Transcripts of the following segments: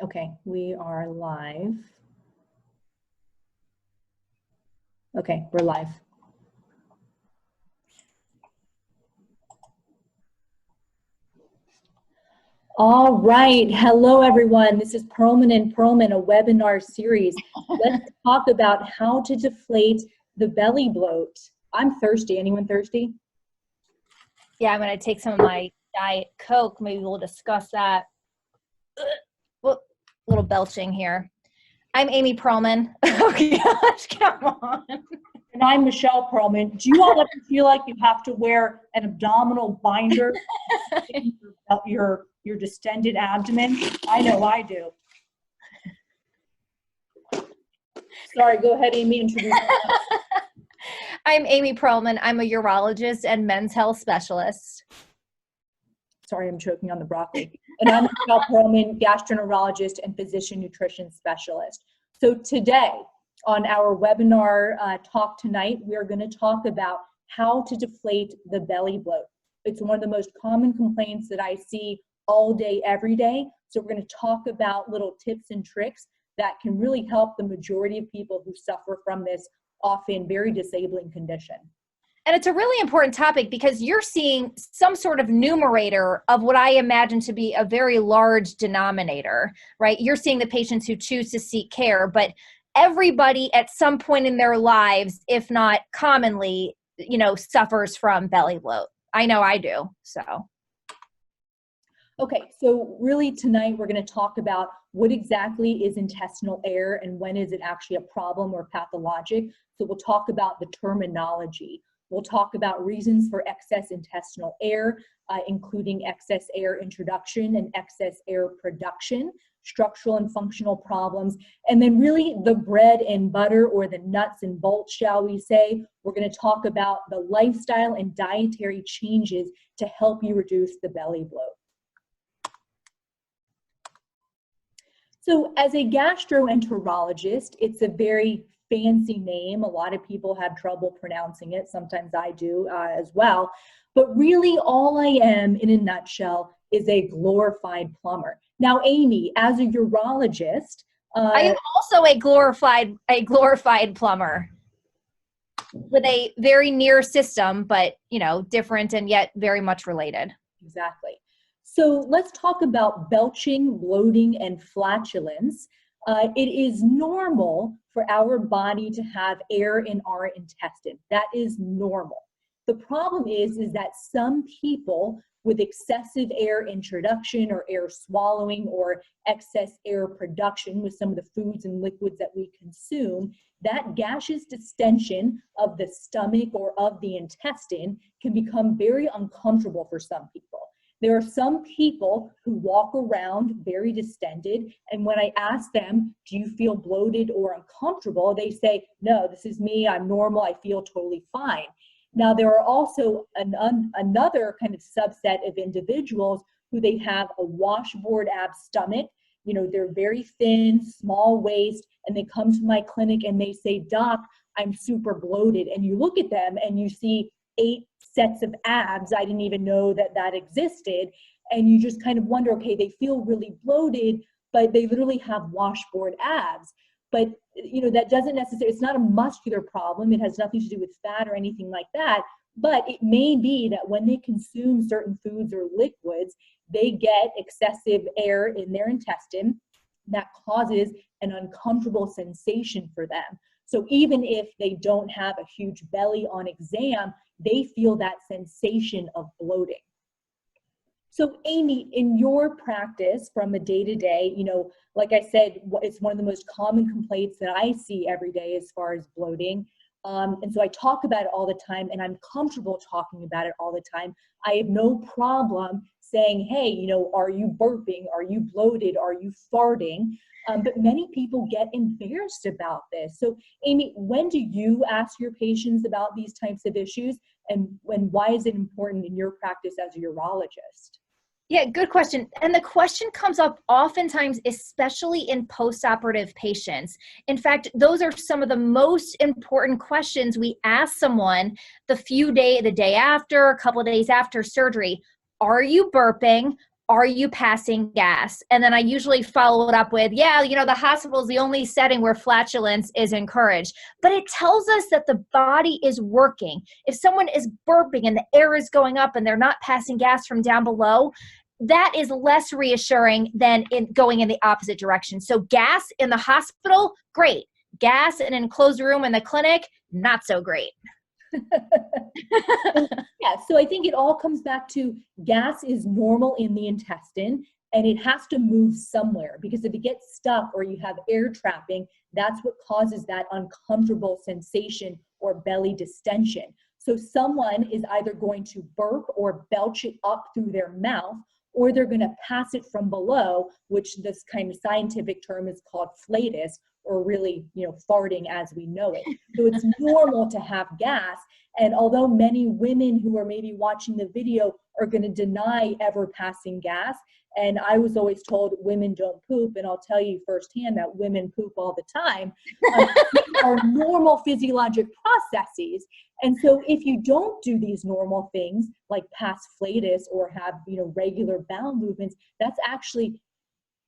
Okay, we are live. Okay, we're live. All right. Hello, everyone. This is Perlman and Perlman, a webinar series. Let's talk about how to deflate the belly bloat. I'm thirsty. Anyone thirsty? Yeah, I'm going to take some of my Diet Coke. Maybe we'll discuss that. Well, a little belching here. I'm Amy Perlman. Oh, gosh, come on. And I'm Michelle Perlman. Do you all ever feel like you have to wear an abdominal binder about your distended abdomen? I know I do. Sorry, go ahead, Amy, introduce yourself. I'm Amy Perlman. I'm a urologist and men's health specialist. Sorry, I'm choking on the broccoli. And I'm Michelle Perlman, gastroenterologist and physician nutrition specialist. So today, on our webinar talk tonight, we are going to talk about how to deflate the belly bloat. It's one of the most common complaints that I see all day, every day. So we're going to talk about little tips and tricks that can really help the majority of people who suffer from this often very disabling condition. And it's a really important topic because you're seeing some sort of numerator of what I imagine to be a very large denominator, right? You're seeing the patients who choose to seek care, but everybody at some point in their lives, if not commonly, suffers from belly bloat. I know I do, so. Okay, so really tonight we're going to talk about what exactly is intestinal air and when is it actually a problem or pathologic. So we'll talk about the terminology. We'll talk about reasons for excess intestinal air, including excess air introduction and excess air production, structural and functional problems, and then really the bread and butter, or the nuts and bolts, shall we say. We're going to talk about the lifestyle and dietary changes to help you reduce the belly bloat. So as a gastroenterologist, it's a very fancy name. A lot of people have trouble pronouncing it. Sometimes I do as well. But really all I am, in a nutshell, is a glorified plumber. Now, Amy, as a urologist, I am also a glorified plumber with a very near system, but different and yet very much related. Exactly. So let's talk about belching, bloating, and flatulence. It is normal for our body to have air in our intestine. That is normal. The problem is that some people with excessive air introduction or air swallowing or excess air production with some of the foods and liquids that we consume, that gaseous distension of the stomach or of the intestine can become very uncomfortable for some people. There are some people who walk around very distended, and when I ask them, do you feel bloated or uncomfortable, they say, no, this is me, I'm normal, I feel totally fine. Now, there are also another kind of subset of individuals who they have a washboard ab stomach. They're very thin, small waist, and they come to my clinic and they say, doc, I'm super bloated. And you look at them and you see 8 sets of abs. I didn't even know that existed. And you just kind of wonder, okay, they feel really bloated, but they literally have washboard abs. But that doesn't necessarily, it's not a muscular problem. It has nothing to do with fat or anything like that. But it may be that when they consume certain foods or liquids, they get excessive air in their intestine that causes an uncomfortable sensation for them. So even if they don't have a huge belly on exam, they feel that sensation of bloating. So Amy, in your practice from a day-to-day, like I said, it's one of the most common complaints that I see every day as far as bloating. And so I talk about it all the time, and I'm comfortable talking about it all the time. I have no problem saying, hey, are you burping? Are you bloated? Are you farting? But many people get embarrassed about this. So Amy, when do you ask your patients about these types of issues? And why is it important in your practice as a urologist? Yeah, good question. And the question comes up oftentimes, especially in postoperative patients. In fact, those are some of the most important questions we ask someone the day after, a couple of days after surgery. Are you burping? are you passing gas? And then I usually follow it up with, yeah, the hospital is the only setting where flatulence is encouraged. But it tells us that the body is working. If someone is burping and the air is going up and they're not passing gas from down below, that is less reassuring than going in the opposite direction. So gas in the hospital, great. Gas in an enclosed room in the clinic, not so great. Yeah, so I think it all comes back to gas is normal in the intestine and it has to move somewhere, because if it gets stuck or you have air trapping, that's what causes that uncomfortable sensation or belly distension. So someone is either going to burp or belch it up through their mouth, or they're going to pass it from below, which this kind of scientific term is called flatus, or really, farting as we know it. So it's normal to have gas. And although many women who are maybe watching the video are going to deny ever passing gas, and I was always told women don't poop, and I'll tell you firsthand that women poop all the time, these are normal physiologic processes. And so if you don't do these normal things like pass flatus or have regular bowel movements, that's actually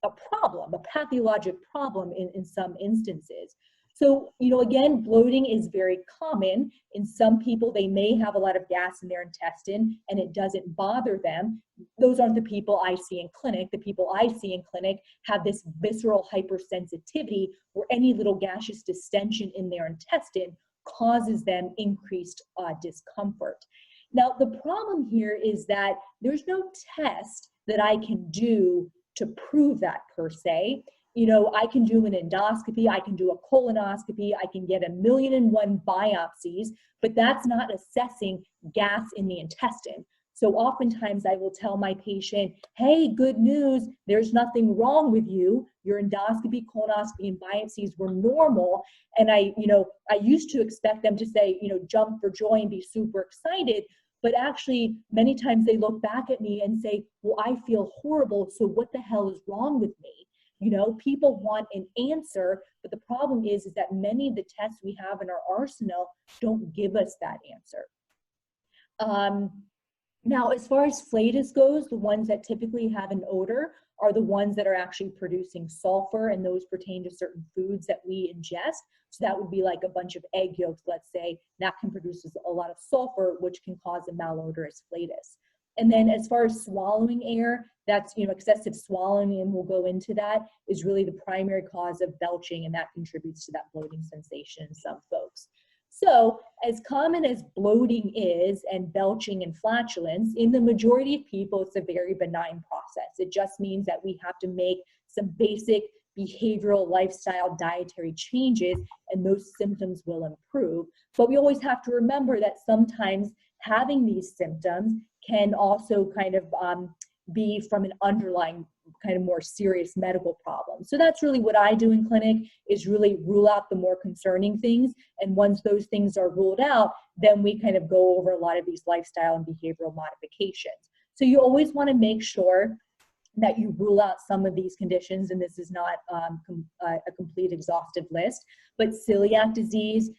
a problem, a pathologic problem in some instances. So, again, bloating is very common. In some people, they may have a lot of gas in their intestine and it doesn't bother them. Those aren't the people I see in clinic. The people I see in clinic have this visceral hypersensitivity where any little gaseous distension in their intestine causes them increased discomfort. Now, the problem here is that there's no test that I can do to prove that per se. I can do an endoscopy, I can do a colonoscopy, I can get 1,000,001 biopsies, but that's not assessing gas in the intestine. So oftentimes I will tell my patient, hey, good news, there's nothing wrong with you. Your endoscopy, colonoscopy, and biopsies were normal. And I used to expect them to say, jump for joy and be super excited. But actually, many times they look back at me and say, well, I feel horrible, so what the hell is wrong with me? People want an answer, but the problem is that many of the tests we have in our arsenal don't give us that answer. Now, as far as flatus goes, the ones that typically have an odor are the ones that are actually producing sulfur, and those pertain to certain foods that we ingest. So that would be like a bunch of egg yolks, let's say, that can produce a lot of sulfur, which can cause a malodorous flatus. And then as far as swallowing air, that's, excessive swallowing, and we'll go into that, is really the primary cause of belching, and that contributes to that bloating sensation in some folks. So as common as bloating is, and belching and flatulence, in the majority of people, it's a very benign process. It just means that we have to make some basic behavioral, lifestyle, dietary changes, and those symptoms will improve. But we always have to remember that sometimes having these symptoms can also kind of be from an underlying kind of more serious medical problem. So that's really what I do in clinic, is really rule out the more concerning things. And once those things are ruled out, then we kind of go over a lot of these lifestyle and behavioral modifications. So you always want to make sure that you rule out some of these conditions, and this is not a complete exhaustive list, but celiac disease,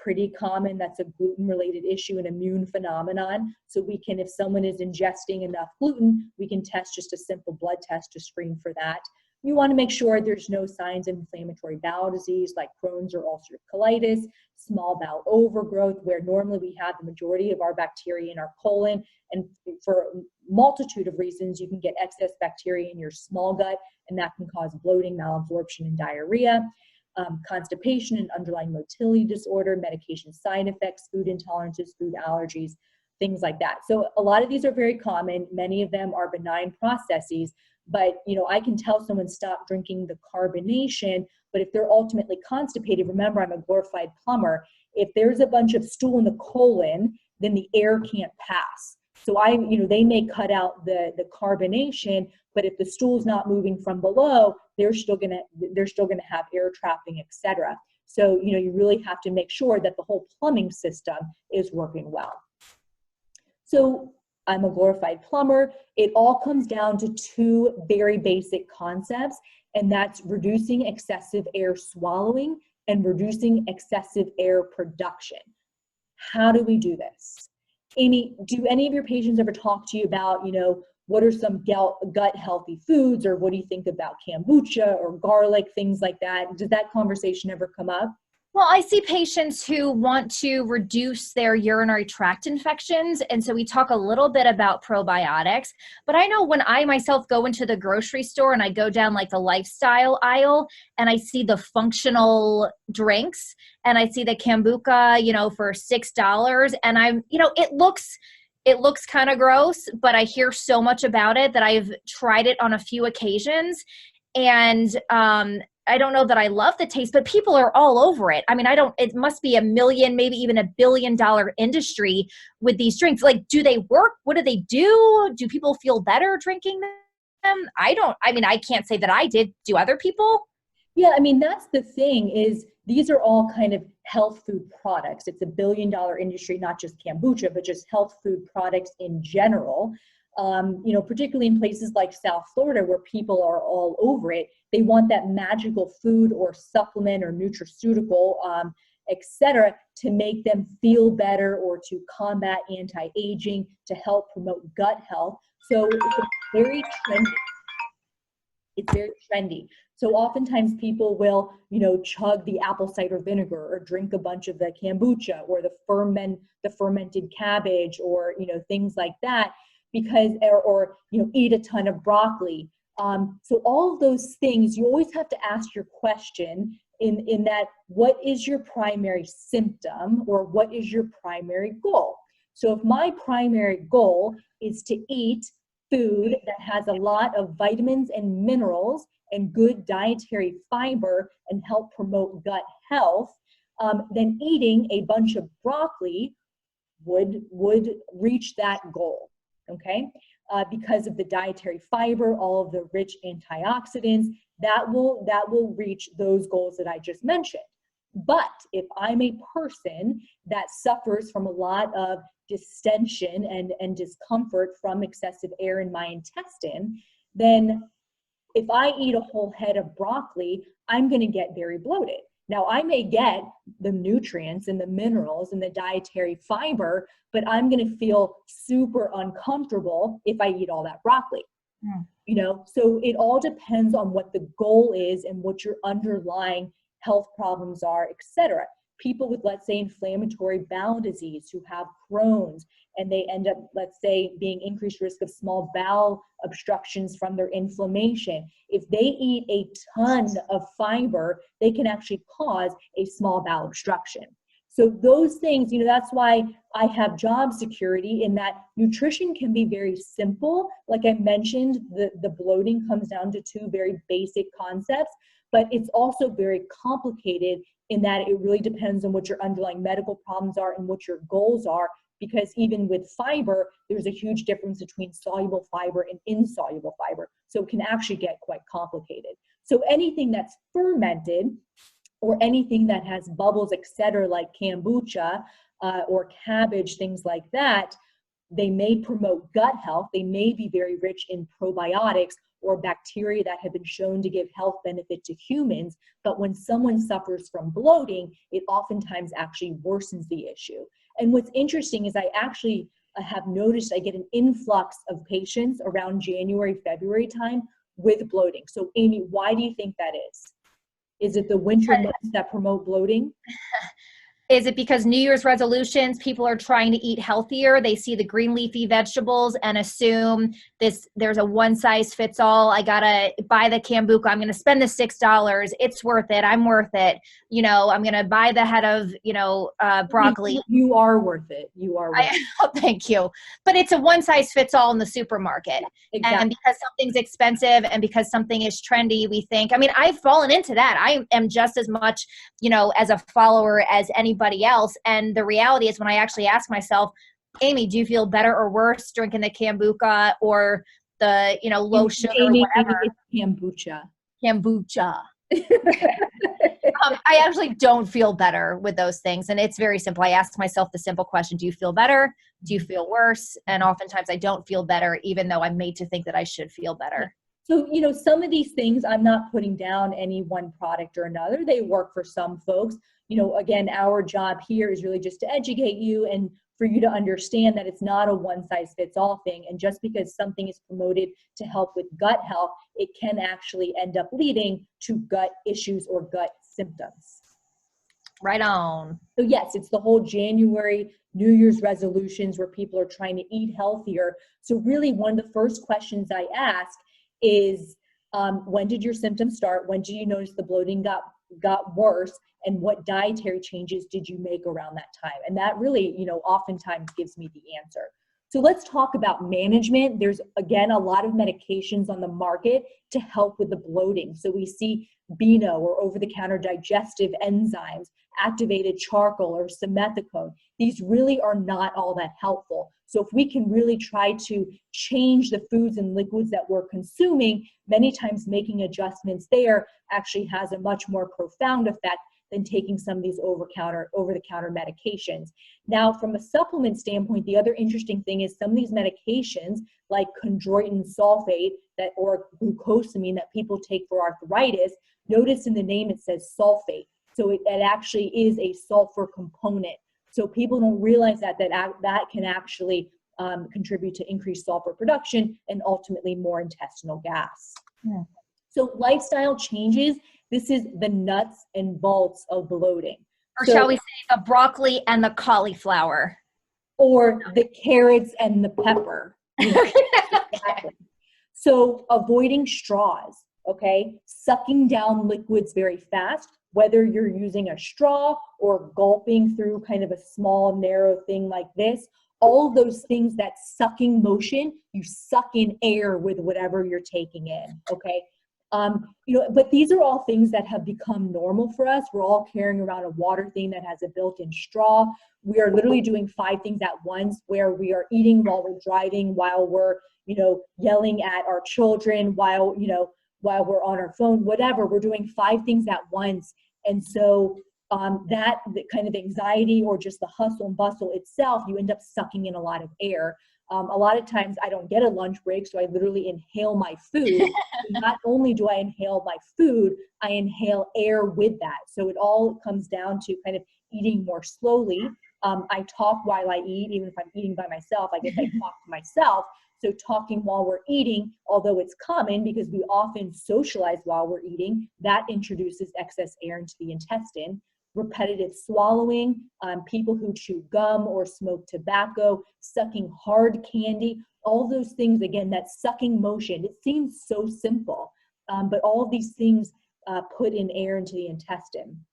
pretty common. That's a gluten-related issue, an immune phenomenon. So we can, if someone is ingesting enough gluten, we can test just a simple blood test to screen for that. You want to make sure there's no signs of inflammatory bowel disease like Crohn's or ulcerative colitis, small bowel overgrowth, where normally we have the majority of our bacteria in our colon, and for a multitude of reasons, you can get excess bacteria in your small gut, and that can cause bloating, malabsorption, and diarrhea. Constipation and underlying motility disorder, medication side effects, food intolerances, food allergies, things like that. So a lot of these are very common. Many of them are benign processes, but I can tell someone stop drinking the carbonation, but if they're ultimately constipated, remember, I'm a glorified plumber. If there's a bunch of stool in the colon, then the air can't pass. So they may cut out the carbonation, but if the stool's not moving from below, they're still gonna have air trapping, etc. So you really have to make sure that the whole plumbing system is working well. So I'm a glorified plumber. It all comes down to two very basic concepts, and that's reducing excessive air swallowing and reducing excessive air production. How do we do this? Amy, do any of your patients ever talk to you about, what are some gut healthy foods, or what do you think about kombucha or garlic, things like that? Does that conversation ever come up? Well, I see patients who want to reduce their urinary tract infections. And so we talk a little bit about probiotics. But I know when I myself go into the grocery store and I go down like the lifestyle aisle and I see the functional drinks and I see the kombucha, for $6, and it looks kind of gross, but I hear so much about it that I've tried it on a few occasions. And I don't know that I love the taste, but people are all over it. I mean, it must be a million, maybe even $1 billion industry with these drinks. Like, do they work? What do they do? Do people feel better drinking them? I can't say that I did. Do other people? Yeah, I mean, that's the thing, is these are all kind of health food products. It's $1 billion industry, not just kombucha, but just health food products in general. Particularly in places like South Florida where people are all over it. They want that magical food or supplement or nutraceutical, et cetera, to make them feel better or to combat anti-aging, to help promote gut health. So it's very trendy. It's very trendy. So oftentimes people will, chug the apple cider vinegar or drink a bunch of the kombucha or the fermented cabbage or, things like that, because, or eat a ton of broccoli. So all of those things, you always have to ask your question in that, what is your primary symptom or what is your primary goal? So if my primary goal is to eat food that has a lot of vitamins and minerals and good dietary fiber and help promote gut health, then eating a bunch of broccoli would reach that goal, okay? Because of the dietary fiber, all of the rich antioxidants, that will reach those goals that I just mentioned. But if I'm a person that suffers from a lot of distension and discomfort from excessive air in my intestine, then if I eat a whole head of broccoli, I'm going to get very bloated. Now, I may get the nutrients and the minerals and the dietary fiber, but I'm going to feel super uncomfortable if I eat all that broccoli. So it all depends on what the goal is and what your underlying health problems are, etc. People with, let's say, inflammatory bowel disease who have Crohn's, and they end up, let's say, being increased risk of small bowel obstructions from their inflammation. If they eat a ton of fiber, they can actually cause a small bowel obstruction. So those things, that's why I have job security, in that nutrition can be very simple. Like I mentioned, the bloating comes down to two very basic concepts, but it's also very complicated in that it really depends on what your underlying medical problems are and what your goals are, because even with fiber, there's a huge difference between soluble fiber and insoluble fiber. So it can actually get quite complicated. So anything that's fermented or anything that has bubbles, etc., like kombucha or cabbage, things like that, they may promote gut health. They may be very rich in probiotics or bacteria that have been shown to give health benefit to humans. But when someone suffers from bloating, it oftentimes actually worsens the issue. And what's interesting is I actually have noticed I get an influx of patients around January, February time with bloating. So Amy, why do you think that is? Is it the winter months that promote bloating? Is it because New Year's resolutions, people are trying to eat healthier? They see the green leafy vegetables and assume there's a one size fits all. I gotta buy the kombucha. I'm gonna spend the $6. It's worth it. I'm worth it. I'm gonna buy the head of broccoli. You are worth it. You are worth it. Oh, thank you. But it's a one size fits all in the supermarket. Yeah, exactly. And because something's expensive and because something is trendy, we think, I've fallen into that. I am just as much, as a follower as anybody else. And the reality is, when I actually ask myself, Amy, do you feel better or worse drinking the kombucha or the, low sugar Amy, or whatever? Kombucha. Kombucha. I actually don't feel better with those things. And it's very simple. I ask myself the simple question, do you feel better? Do you feel worse? And oftentimes I don't feel better, even though I'm made to think that I should feel better. So, some of these things, I'm not putting down any one product or another. They work for some folks. Again, our job here is really just to educate you and for you to understand that it's not a one-size-fits-all thing. And just because something is promoted to help with gut health, it can actually end up leading to gut issues or gut symptoms. Right on. So yes, it's the whole January New Year's resolutions where people are trying to eat healthier. So really one of the first questions I ask is, when did your symptoms start? When did you notice the bloating got worse? And what dietary changes did you make around that time? And that really, oftentimes gives me the answer. So let's talk about management. There's, again, a lot of medications on the market to help with the bloating. So we see Beano or over-the-counter digestive enzymes, activated charcoal or simethicone. These really are not all that helpful. So if we can really try to change the foods and liquids that we're consuming, many times making adjustments there actually has a much more profound effect than taking some of these over-the-counter medications. Now, from a supplement standpoint, the other interesting thing is some of these medications like chondroitin sulfate or glucosamine that people take for arthritis, notice in the name it says sulfate. So it actually is a sulfur component. So people don't realize that can actually contribute to increased sulfur production and ultimately more intestinal gas. Yeah. So lifestyle changes, this is the nuts and bolts of bloating. Or shall we say the broccoli and the cauliflower? Or the carrots and the pepper. Exactly. So avoiding straws, okay? Sucking down liquids very fast, whether you're using a straw or gulping through kind of a small, narrow thing like this, all of those things, that sucking motion, you suck in air with whatever you're taking in, okay? But these are all things that have become normal for us. We're all carrying around a water thing that has a built-in straw. We are literally doing 5 things at once, where we are eating while we're driving, while we're, yelling at our children, while we're on our phone, whatever. We're doing 5 things at once. And so that kind of anxiety or just the hustle and bustle itself, you end up sucking in a lot of air. A lot of times I don't get a lunch break, so I literally inhale my food. Not only do I inhale my food, I inhale air with that. So it all comes down to kind of eating more slowly. I talk while I eat, even if I'm eating by myself, I guess I talk to myself. So talking while we're eating, although it's common because we often socialize while we're eating, that introduces excess air into the intestine. Repetitive swallowing, people who chew gum or smoke tobacco, sucking hard candy, all those things, again, that sucking motion, it seems so simple, but all of these things put in air into the intestine.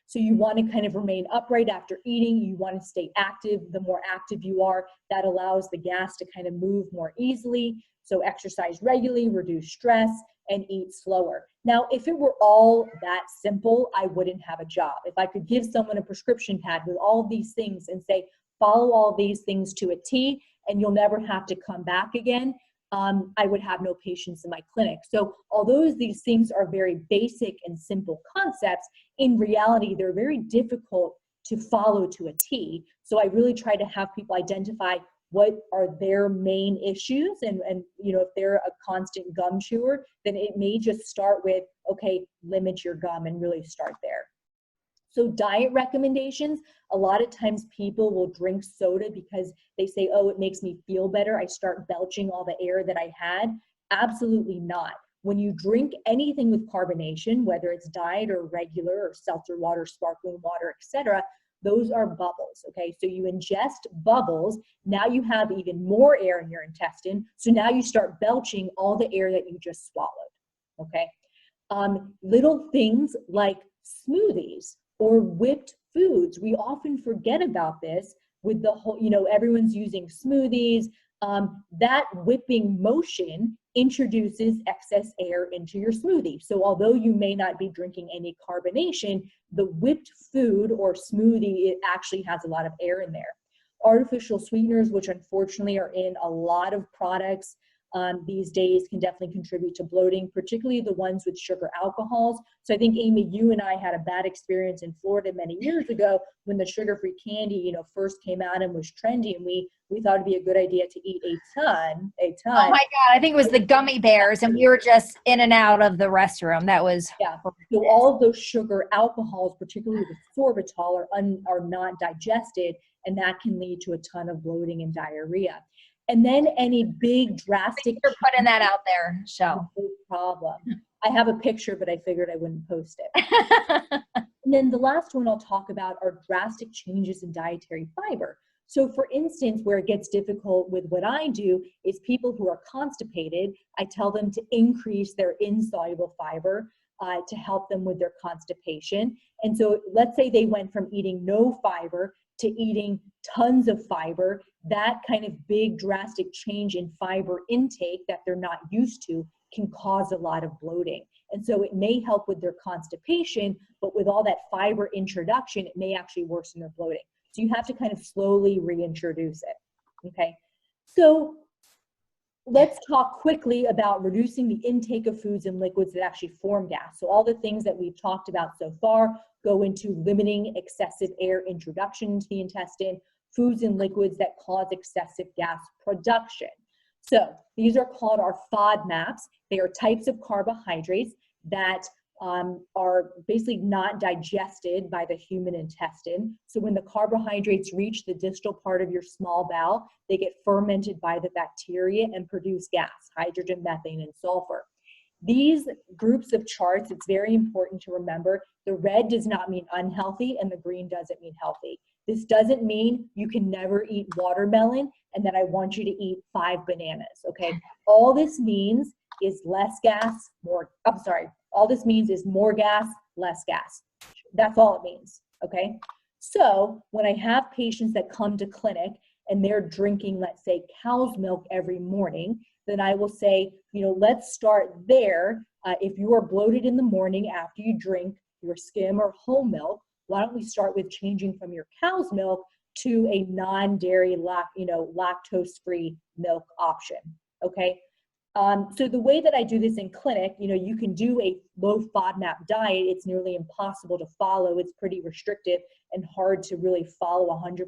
So you want to kind of remain upright after eating. You want to stay active. The more active you are, that allows the gas to kind of move more easily. So exercise regularly, reduce stress, and eat slower. Now, if it were all that simple, I wouldn't have a job. If I could give someone a prescription pad with all of these things and say, follow all these things to a T, and you'll never have to come back again, I would have no patients in my clinic. So although these things are very basic and simple concepts, in reality, they're very difficult to follow to a T. So I really try to have people identify what are their main issues, and if they're a constant gum chewer, then it may just start with, okay, limit your gum and really start there. So diet recommendations, a lot of times people will drink soda because they say, oh, it makes me feel better. I start belching all the air that I had. Absolutely not. When you drink anything with carbonation, whether it's diet or regular or seltzer water, sparkling water, etc., those are bubbles, okay? So you ingest bubbles, now you have even more air in your intestine, so now you start belching all the air that you just swallowed, okay? Little things like smoothies or whipped foods, we often forget about this with the whole, everyone's using smoothies. That whipping motion introduces excess air into your smoothie. So although you may not be drinking any carbonation, the whipped food or smoothie, it actually has a lot of air in there. Artificial sweeteners, which unfortunately are in a lot of products, these days can definitely contribute to bloating, particularly the ones with sugar alcohols. So I think, Amy, you and I had a bad experience in Florida many years ago when the sugar-free candy, you know, first came out and was trendy, and we thought it'd be a good idea to eat a ton. Oh my God, I think it was the gummy bears, and we were just in and out of the restroom. That was So all of those sugar alcohols, particularly the sorbitol, are not digested, and that can lead to a ton of bloating and diarrhea. And then any big drastic. You're putting that out there, so. No problem. I have a picture, but I figured I wouldn't post it. And then the last one I'll talk about are drastic changes in dietary fiber. So for instance, where it gets difficult with what I do is people who are constipated, I tell them to increase their insoluble fiber to help them with their constipation. And so let's say they went from eating no fiber to eating tons of fiber. That kind of big drastic change in fiber intake that they're not used to can cause a lot of bloating. And so it may help with their constipation, but with all that fiber introduction, it may actually worsen their bloating. So you have to kind of slowly reintroduce it, okay? So let's talk quickly about reducing the intake of foods and liquids that actually form gas. So all the things that we've talked about so far go into limiting excessive air introduction into the intestine, foods and liquids that cause excessive gas production. So these are called our FODMAPs. They are types of carbohydrates that are basically not digested by the human intestine. So when the carbohydrates reach the distal part of your small bowel, they get fermented by the bacteria and produce gas, hydrogen, methane, and sulfur. These groups of charts, it's very important to remember, the red does not mean unhealthy and the green doesn't mean healthy. This doesn't mean you can never eat watermelon and that I want you to eat 5 bananas, okay? All this means is less gas, all this means is more gas, less gas. That's all it means, okay? So when I have patients that come to clinic and they're drinking, let's say, cow's milk every morning, then I will say, you know, let's start there. If you are bloated in the morning after you drink your skim or whole milk, why don't we start with changing from your cow's milk to a non-dairy, lactose-free milk option, okay? So the way that I do this in clinic, you know, you can do a low FODMAP diet. It's nearly impossible to follow. It's pretty restrictive and hard to really follow 100%.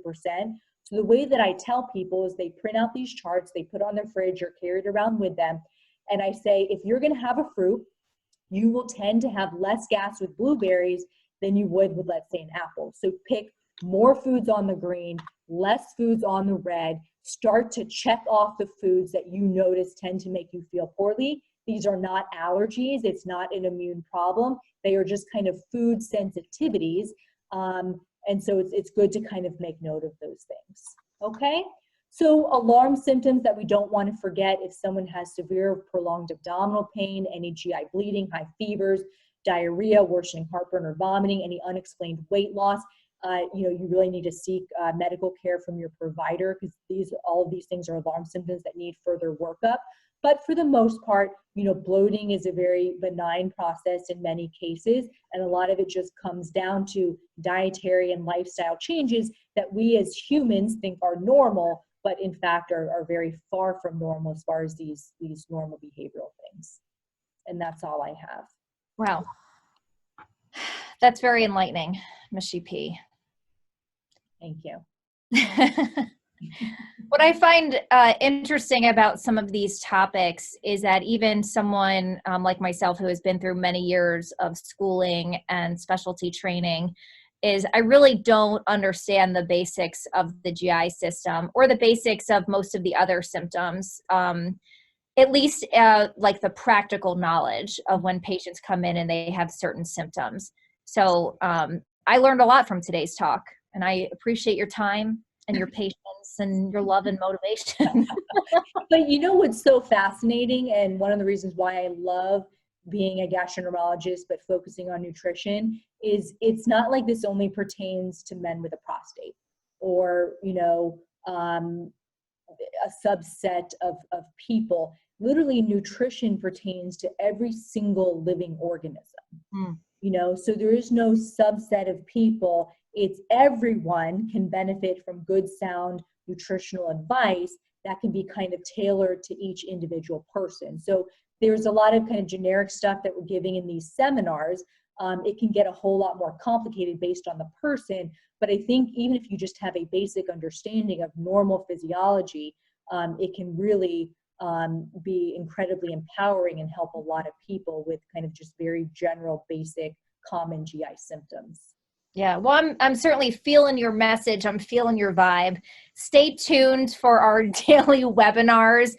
So the way that I tell people is they print out these charts, they put on their fridge or carry it around with them. And I say, if you're gonna have a fruit, you will tend to have less gas with blueberries than you would with, let's say, an apple. So pick more foods on the green, less foods on the red. Start to check off the foods that you notice tend to make you feel poorly. These are not allergies. It's not an immune problem. They are just kind of food sensitivities. And so it's good to kind of make note of those things, okay? So alarm symptoms that we don't want to forget: if someone has severe prolonged abdominal pain, any GI bleeding, high fevers, diarrhea, worsening heartburn or vomiting, any unexplained weight loss, you know, you really need to seek medical care from your provider, because all of these things are alarm symptoms that need further workup. But for the most part, you know, bloating is a very benign process in many cases, and a lot of it just comes down to dietary and lifestyle changes that we as humans think are normal, but in fact are very far from normal as far as these normal behavioral things. And that's all I have. Wow. That's very enlightening, Ms. P. Thank you. What I find interesting about some of these topics is that even someone like myself, who has been through many years of schooling and specialty training, is I really don't understand the basics of the GI system or the basics of most of the other symptoms, at least like the practical knowledge of when patients come in and they have certain symptoms. So I learned a lot from today's talk, and I appreciate your time and your patience and your love and motivation. But you know what's so fascinating, and one of the reasons why I love being a gastroenterologist but focusing on nutrition, is it's not like this only pertains to men with a prostate or, you know, a subset of people. Literally, nutrition pertains to every single living organism. You know, so there is no subset of people. It's everyone can benefit from good, sound nutritional advice that can be kind of tailored to each individual person. So there's a lot of kind of generic stuff that we're giving in these seminars. It can get a whole lot more complicated based on the person, but I think even if you just have a basic understanding of normal physiology, it can really be incredibly empowering and help a lot of people with kind of just very general, basic, common GI symptoms. Yeah, well, I'm certainly feeling your message. I'm feeling your vibe. Stay tuned for our daily webinars.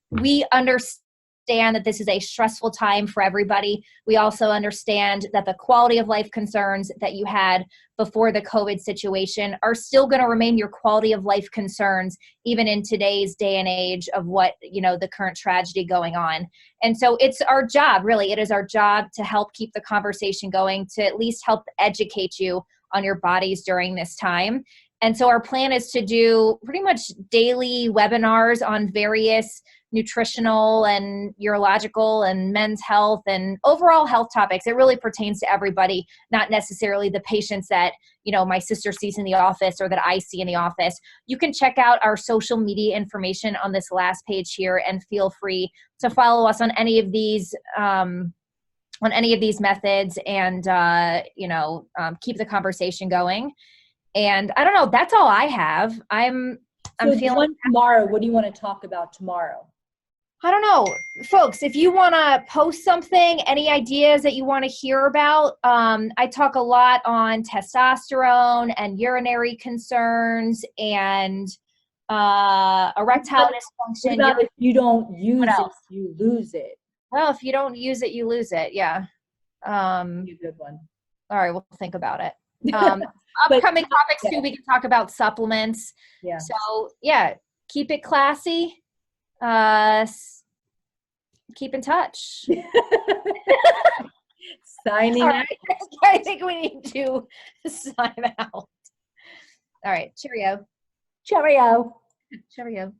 We understand that this is a stressful time for everybody. We also understand that the quality of life concerns that you had before the COVID situation are still going to remain your quality of life concerns, even in today's day and age of what, the current tragedy going on. And so it's our job, really, it is our job to help keep the conversation going, to at least help educate you on your bodies during this time. And so our plan is to do pretty much daily webinars on various nutritional and urological and men's health and overall health topics. It really pertains to everybody, not necessarily the patients that, my sister sees in the office or that I see in the office. You can check out our social media information on this last page here, and feel free to follow us on any of these methods, and keep the conversation going. And I don't know, that's all I have. I'm feeling tomorrow. What do you want to talk about tomorrow? I don't know, folks, if you want to post something, any ideas that you want to hear about. I talk a lot on testosterone and urinary concerns and erectile dysfunction. What about if you don't use it, you lose it? Well, if you don't use it, you lose it. Yeah. A good one. All right, we'll think about it. Upcoming topics too, we can talk about supplements. Yeah. So yeah, keep it classy. Keep in touch. Signing out. I think we need to sign out. All right. Cheerio. Cheerio. Cheerio.